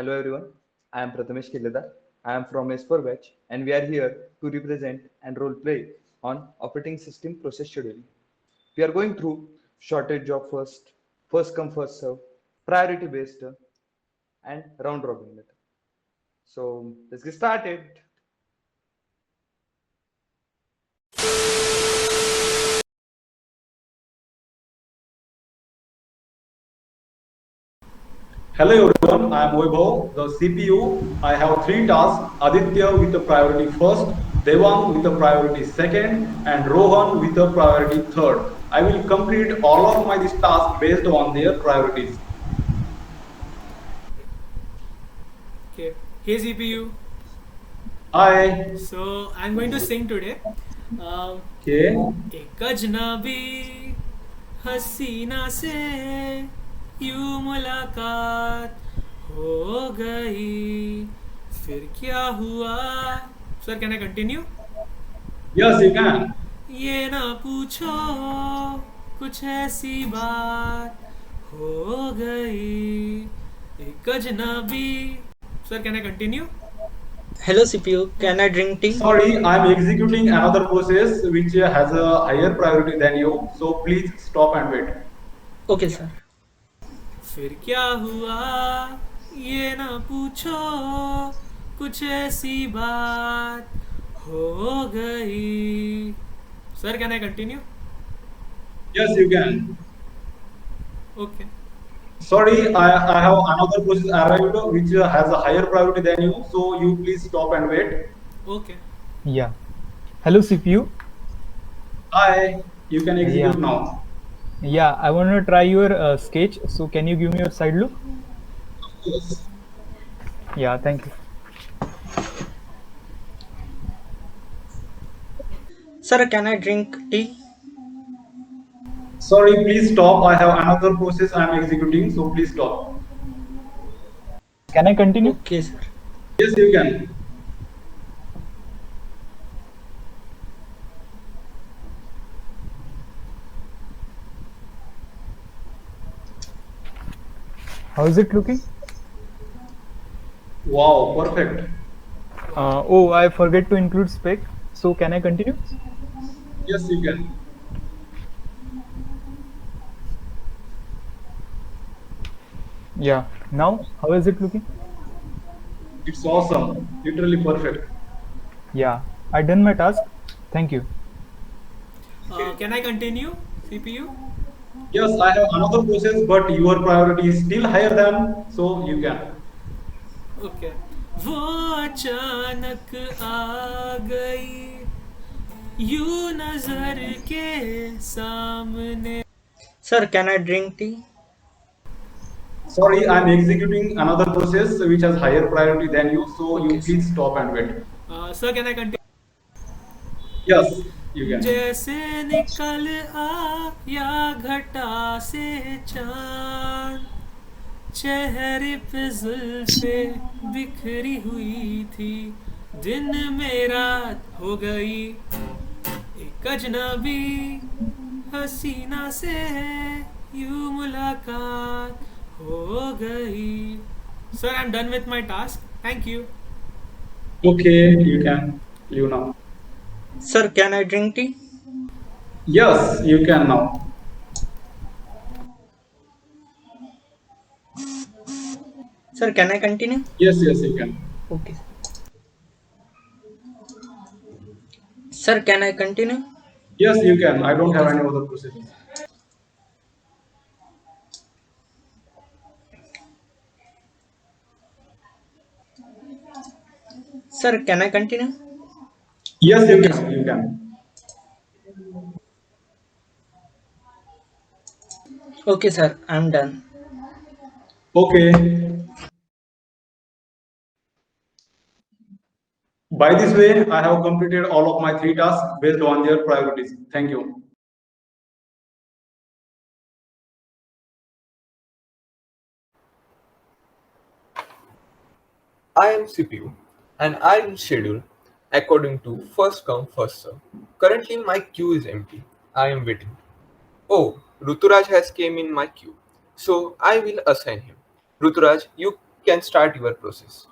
Hello everyone, I am Prathamesh Kileda. I am from S4 batch and we are here to represent and role play on operating system process scheduling. We are going through shortage job first come first serve, priority based and round robin method. So let's get started. Hello everyone, I am Vaibhav, the CPU. I have three tasks, Aditya with the priority first, Devang with the priority second, and Rohan with the priority third. I will complete all of my this task based on their priorities. Okay. Hey CPU. Hi. So I'm going to sing today. Um, Okay. एक अजनबी हसीना से यूं मुलाकात हो गई फिर क्या हुआ. Sir can I continue. Yes, you can. ये ना पूछो कुछ ऐसी बात हो गई एक अजनबी. Sir can I continue. Hello CPU, can I drink tea? Sorry, I am executing another process which has a higher priority than you. So please stop and wait. Okay, sir. फिर क्या हुआ ये ना पूछो कुछ ऐसी बात हो गई. Sir can I continue. Yes, you can. Okay. Sorry, I have another process arrived which has a higher priority than you. So you please stop and wait. Okay. Yeah. Hello CPU. Hi, you can execute Yeah. now. Yeah, I want to try your sketch. So can you give me your side look? Yes. Yeah, thank you. Sir, can I drink tea? Sorry, please stop. I have another process I am executing. So please stop. Can I continue? Okay, sir. Yes, you can. How is it looking? Wow, perfect. Oh, I forget to include spec. So can I continue? Yes, you can. Yeah. Now, how is it looking? It's awesome. Literally perfect. Yeah, I done my task. Thank you. Can I continue CPU. Yes, I have another process, but your priority is still higher than, so you can. Okay. वो अचानक आ गई यूं नजर के सामने. Sir, can I drink tea? Sorry, I am executing another process which has higher priority than you, so Okay, you please stop and wait. Sir can I continue. Yes, you can. जैसे निकल आया घटा से चांद चेहरे पे जुल्फे बिखरी हुई थी दिन में रात हो गई एक अजनबी हसीना से यूं मुलाकात हो गई. Sir I am done with my task. Thank you. Okay, you can leave now. Sir, can I drink tea? Yes, you can now. Sir, can I continue? Yes, you can. Okay. Sir, can I continue? Yes, you can. I don't have any other processes. Sir, can I continue? Yes, you can. You can. Okay, sir, I'm done. Okay. By this way, I have completed all of my three tasks based on their priorities. Thank you. I am CPU and I will schedule according to first come first serve. Currently my queue is empty. I am waiting. Oh, Ruturaj has came in my queue. So I will assign him. Ruturaj, you can start your process.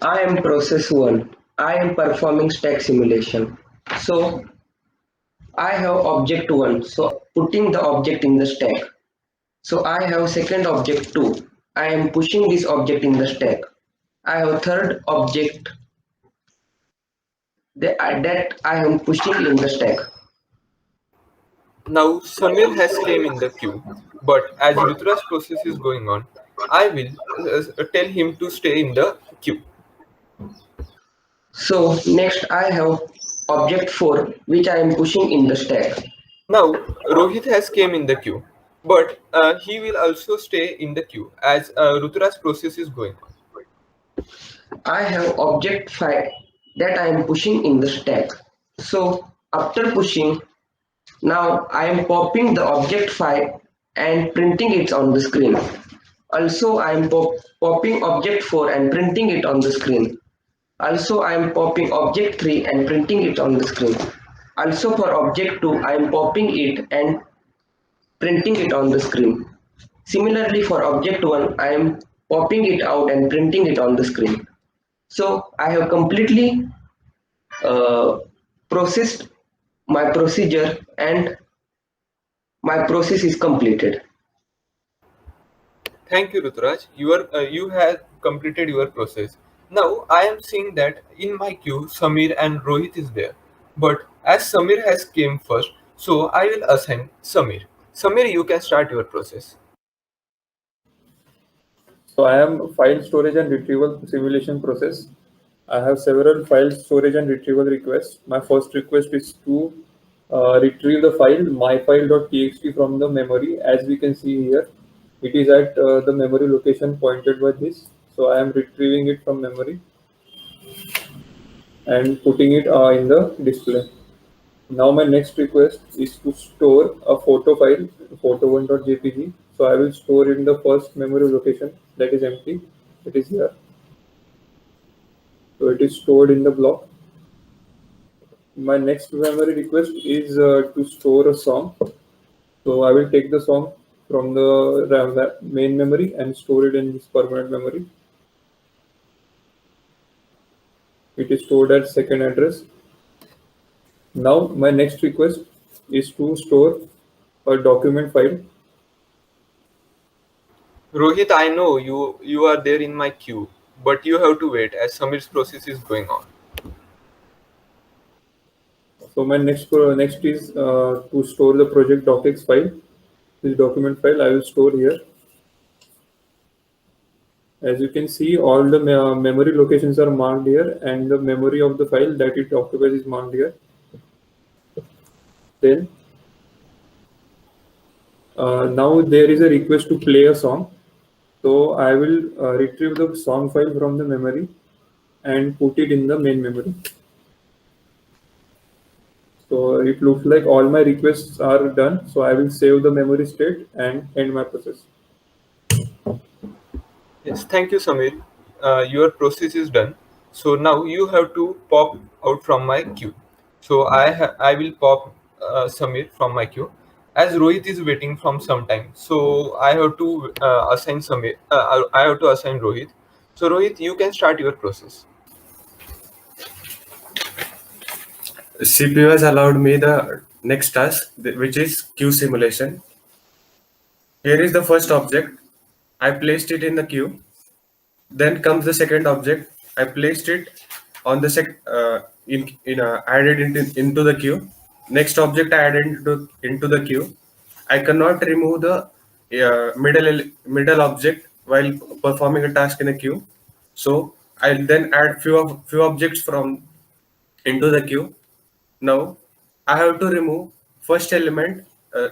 I am process 1. I am performing stack simulation. So I have object 1. So putting the object in the stack. So I have second object 2. I am pushing this object in the stack. I have third object that I am pushing in the stack. Now Samir has came in the queue, but as Rudra's process is going on, I will tell him to stay in the queue. So next I have object 4 which I am pushing in the stack. Now Rohit has came in the queue, but he will also stay in the queue as Rudra's process is going on. I have object 5 that I am pushing in the stack. So after pushing, now I am popping the object 5 and printing it on the screen. Also I am popping object 4 and printing it on the screen. Also I am popping object 3 and printing it on the screen. Also for object 2 I am popping it and printing it on the screen. Similarly for object 1 I am popping it out and printing it on the screen. So I have completely processed my procedure and my process is completed. Thank you, Rutraj. You have completed your process. Now I am seeing that in my queue, Samir and Rohit is there. But as Samir has came first, so I will assign Samir. Samir, you can start your process. So I am file storage and retrieval simulation process. I have several file storage and retrieval requests. My first request is to retrieve the file myfile.txt from the memory. As we can see here, it is at the memory location pointed by this. So I am retrieving it from memory and putting it in the display. Now my next request is to store a photo file, photo1.jpg. So I will store in the first memory location that is empty. It is here. So it is stored in the block. My next memory request is to store a song. So I will take the song from the main memory and store it in this permanent memory. It is stored at second address. Now my next request is to store a document file. Rohit, I know you are there in my queue, but you have to wait as Samir's process is going on. So my next is to store the project docx file. This document file I will store here. As you can see, all the memory locations are marked here, and the memory of the file that it occupies is marked here. Then now there is a request to play a song. So I will retrieve the song file from the memory and put it in the main memory. So it looks like all my requests are done. So I will save the memory state and end my process. Yes, thank you, Samir. Your process is done. So now you have to pop out from my queue. So I will pop Samir from my queue. As Rohit is waiting from some time, so I have to assign Samir. I have to assign Rohit. So Rohit, you can start your process. CPU has allowed me the next task, which is queue simulation. Here is the first object. I placed it in the queue. Then comes the second object. I placed it on the added into the queue. Next object I added into the queue. I cannot remove the middle object while performing a task in a queue. So I'll then add few objects from into the queue. Now I have to remove first element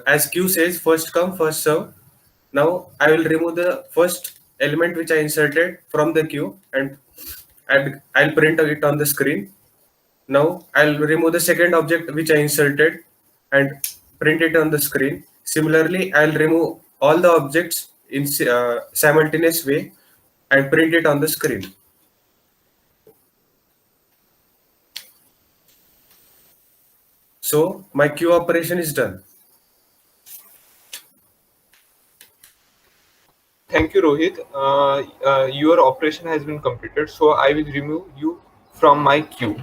as queue says first come first serve. Now I will remove the first element which I inserted from the queue and I'll print it on the screen. Now I'll remove the second object which I inserted and print it on the screen. Similarly, I'll remove all the objects in simultaneous way and print it on the screen. So my queue operation is done. Thank you, Rohit. Your operation has been completed, so I will remove you from my queue.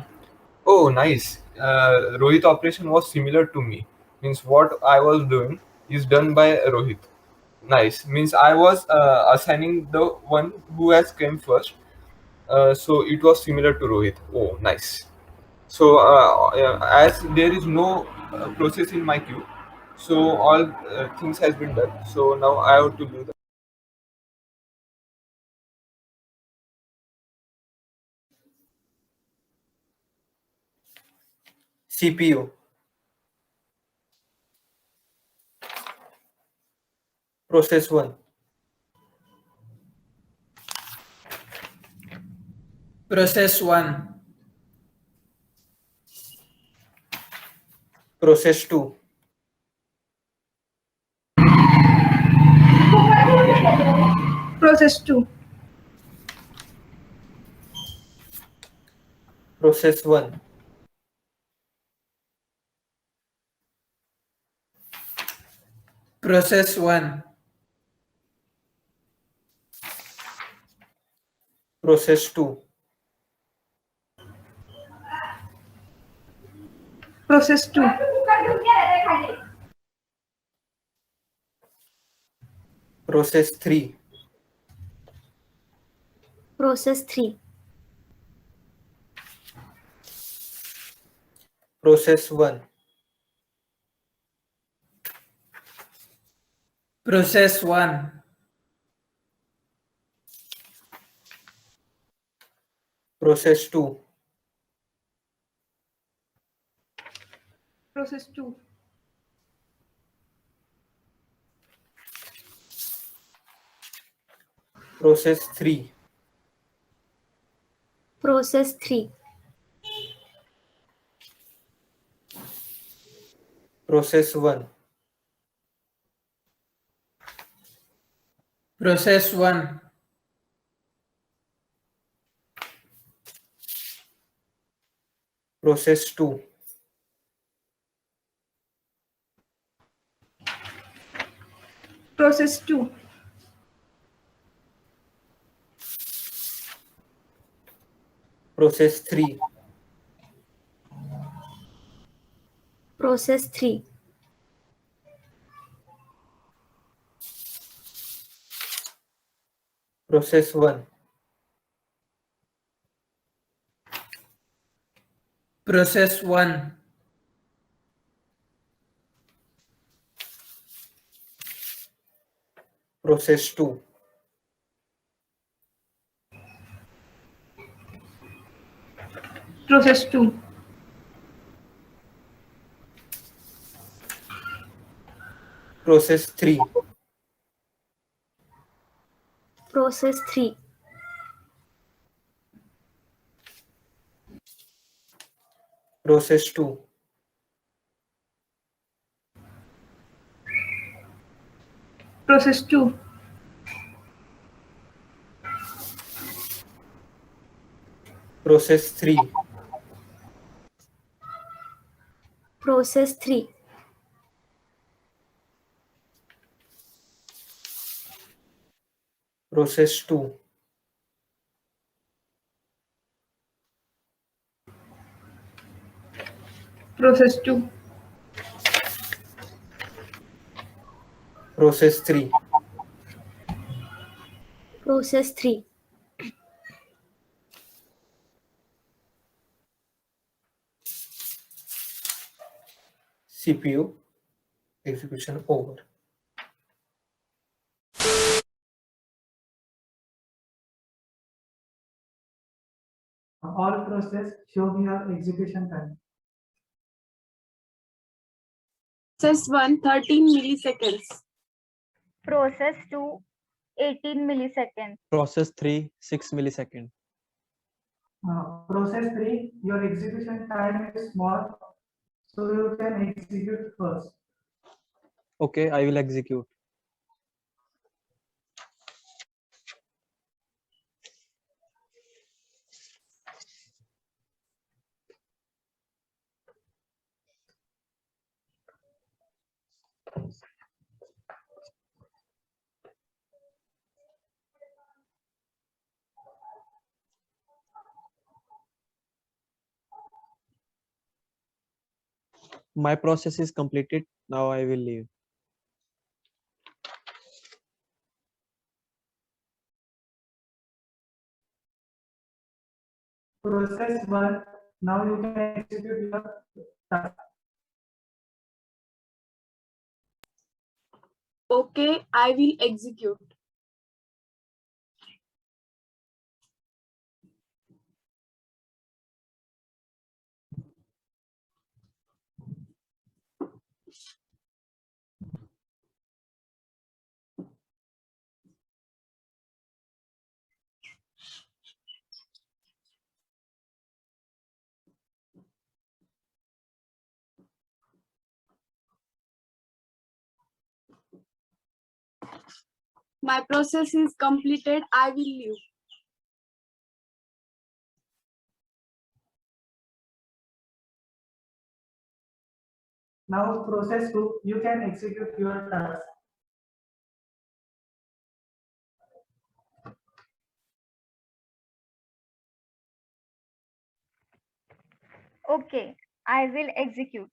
Oh, nice. Rohit operation was similar to me. Means what I was doing is done by Rohit. Nice. Means I was assigning the one who has came first. So it was similar to Rohit. Oh, nice. So as there is no process in my queue, so all things has been done. So now I have to do the CPU. Process 1. Process 1. Process 2. Process 2. Process 1. Process 1. Process 2. Process 2. Process 3. Process 3. Process 1. Process 1. Process 2. Process 2. Process 3. Process 3. Process 1. Process 1. Process 2. Process 2. Process 3. Process 3. Process 1. Process 1. Process 2. Process 2. Process 3. Process 3. Process 2. Process 2. Process 3. Process 3. Process 2. Process 2. Process 3. Process 3. CPU execution over. All process show me your execution time. Process 1, 13 milliseconds. Process 2, 18 milliseconds. Process 3, 6 milliseconds. Process 3, your execution time is small, so you can execute first. Okay, I will execute. My process is completed. Now I will leave. Process 1. Now you can execute your task. Okay, I will execute. My process is completed. I will leave. Now process 2. You can execute your task. Okay, I will execute.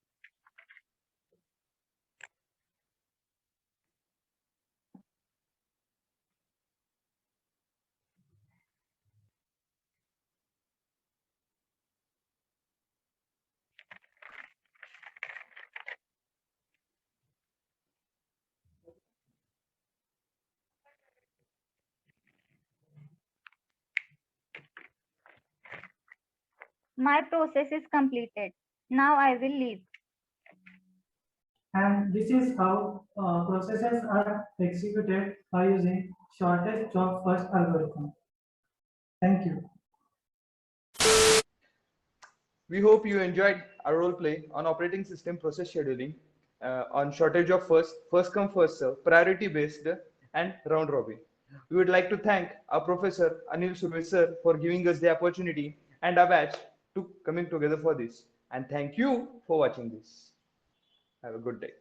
My process is completed. Now I will leave. And this is how processes are executed by using shortest job first algorithm. Thank you. We hope you enjoyed our role play on operating system process scheduling on shortage of first come first serve, priority based, and round robin. We would like to thank our professor Anil Surve sir for giving us the opportunity and our batch to coming together for this. And thank you for watching this. Have a good day.